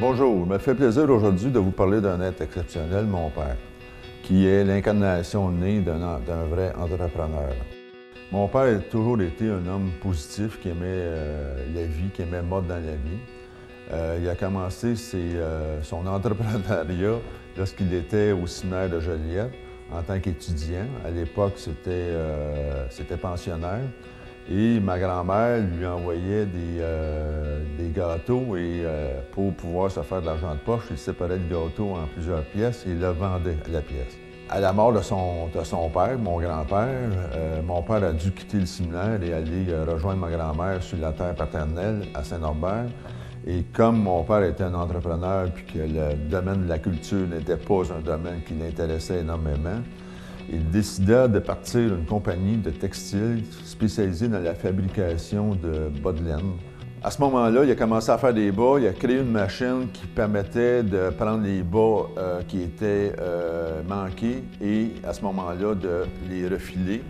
Bonjour, il me fait plaisir aujourd'hui de vous parler d'un être exceptionnel, mon père, qui est l'incarnation née d'un vrai entrepreneur. Mon père a toujours été un homme positif qui aimait la vie, qui aimait mordre dans la vie. Il a commencé son entrepreneuriat lorsqu'il était au séminaire de Joliette en tant qu'étudiant. À l'époque, c'était pensionnaire. Et ma grand-mère lui envoyait des gâteaux et pour pouvoir se faire de l'argent de poche, il séparait le gâteau en plusieurs pièces et il le vendait à la pièce. À la mort de son père, mon grand-père, mon père a dû quitter le séminaire et aller rejoindre ma grand-mère sur la terre paternelle à Saint-Norbert. Et comme mon père était un entrepreneur puis que le domaine de la culture n'était pas un domaine qui l'intéressait énormément, il décida de partir une compagnie de textile spécialisée dans la fabrication de bas de laine. À ce moment-là, il a commencé à faire des bas, il a créé une machine qui permettait de prendre les bas qui étaient manqués et à ce moment-là de les refiler.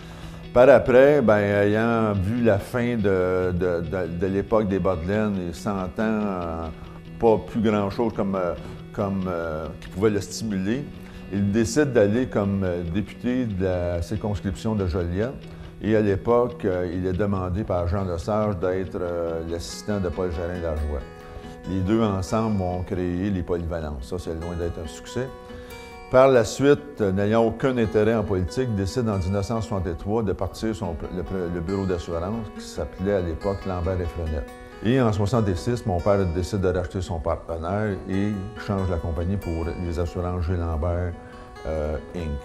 Par après, ayant vu la fin de l'époque des bas de laine et sentant pas plus grand-chose qui pouvait le stimuler, il décide d'aller comme député de la circonscription de Joliette. Et à l'époque, il est demandé par Jean Lesage d'être l'assistant de Paul Gérin-Lajoie. Les deux ensemble vont créer les polyvalences. Ça, c'est loin d'être un succès. Par la suite, n'ayant aucun intérêt en politique, il décide en 1963 de partir le bureau d'assurance qui s'appelait à l'époque Lambert et Frenette. Et en 1966, mon père décide de racheter son partenaire et change la compagnie pour les assurances G. Lambert Inc.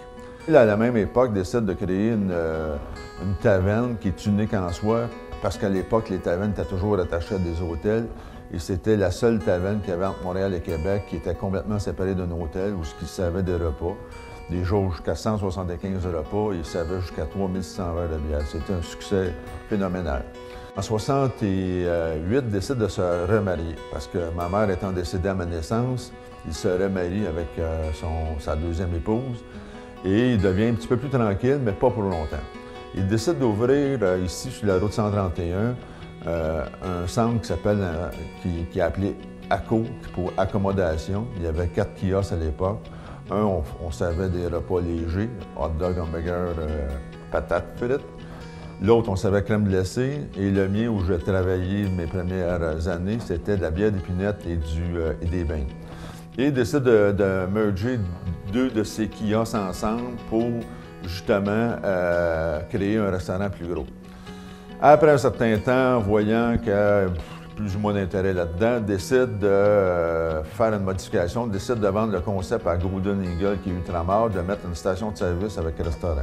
Il, à la même époque, décide de créer une taverne qui est unique en soi, parce qu'à l'époque, les tavernes étaient toujours attachées à des hôtels. Et c'était la seule taverne qu'il y avait entre Montréal et Québec qui était complètement séparée d'un hôtel où il servait des repas. Des jours jusqu'à 175 repas, il servait jusqu'à 3600 verres de bière. C'était un succès phénoménal. En 1968, il décide de se remarier parce que ma mère étant décédée à ma naissance, il se remarie avec sa deuxième épouse et il devient un petit peu plus tranquille, mais pas pour longtemps. Il décide d'ouvrir ici, sur la route 131, un centre qui est appelé ACO, pour accommodation. Il y avait 4 kiosques à l'époque. On servait des repas légers, hot dog, hamburger, patates frites. L'autre, on servait crème glacée. Et le mien, où j'ai travaillé mes premières années, c'était de la bière d'épinette et des bains. Et il décide de merger 2 de ces kiosques ensemble pour justement créer un restaurant plus gros. Après un certain temps, voyant qu'il y a plus ou moins d'intérêt là-dedans, décide de faire une modification, décide de vendre le concept à Golden Eagle, qui est Ultramar, de mettre une station de service avec restaurant.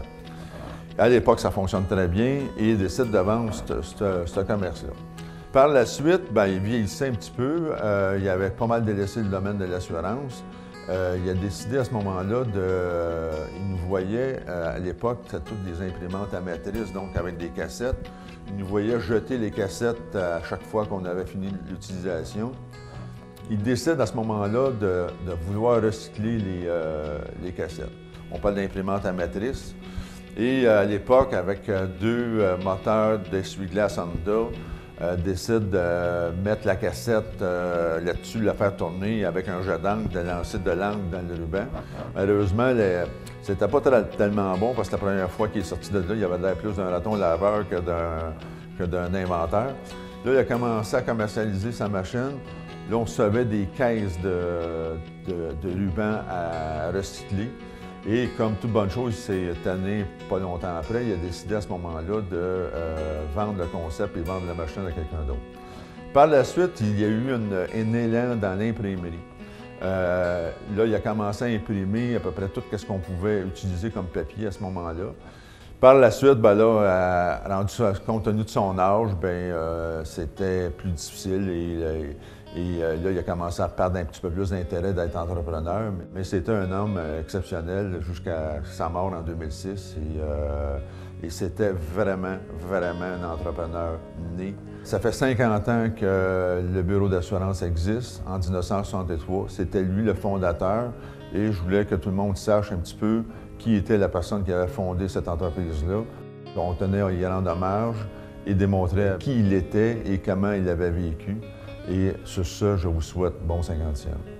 À l'époque, ça fonctionne très bien et il décide de vendre ce commerce-là. Par la suite, il vieillissait un petit peu, il avait pas mal délaissé le domaine de l'assurance. Il a décidé à ce moment-là il nous voyait, à l'époque, c'était toutes des imprimantes à matrice, donc avec des cassettes. Il nous voyait jeter les cassettes à chaque fois qu'on avait fini l'utilisation. Il décide à ce moment-là de vouloir recycler les cassettes. On parle d'imprimantes à matrice. Et à l'époque, avec 2 moteurs d'essuie-glace Honda, décide de mettre la cassette là-dessus, la faire tourner avec un jet d'encre, de lancer de l'encre dans le ruban. Malheureusement, c'était pas tellement bon parce que la première fois qu'il est sorti de là, il avait l'air plus d'un raton laveur que d'un inventeur. Là, il a commencé à commercialiser sa machine. Là, on recevait des caisses de ruban à recycler. Et comme toute bonne chose, il s'est tanné pas longtemps après, il a décidé à ce moment-là de vendre le concept et vendre la machine à quelqu'un d'autre. Par la suite, il y a eu un élan dans l'imprimerie. Là, il a commencé à imprimer à peu près tout ce qu'on pouvait utiliser comme papier à ce moment-là. Par la suite, compte tenu de son âge, c'était plus difficile et là, il a commencé à perdre un petit peu plus d'intérêt d'être entrepreneur. Mais c'était un homme exceptionnel jusqu'à sa mort en 2006 et c'était vraiment, vraiment un entrepreneur né. Ça fait 50 ans que le bureau d'assurance existe, en 1963. C'était lui le fondateur et je voulais que tout le monde sache un petit peu qui était la personne qui avait fondé cette entreprise-là. On tenait à y rendre hommage et démontrer qui il était et comment il avait vécu. Et sur ce, je vous souhaite bon 50e.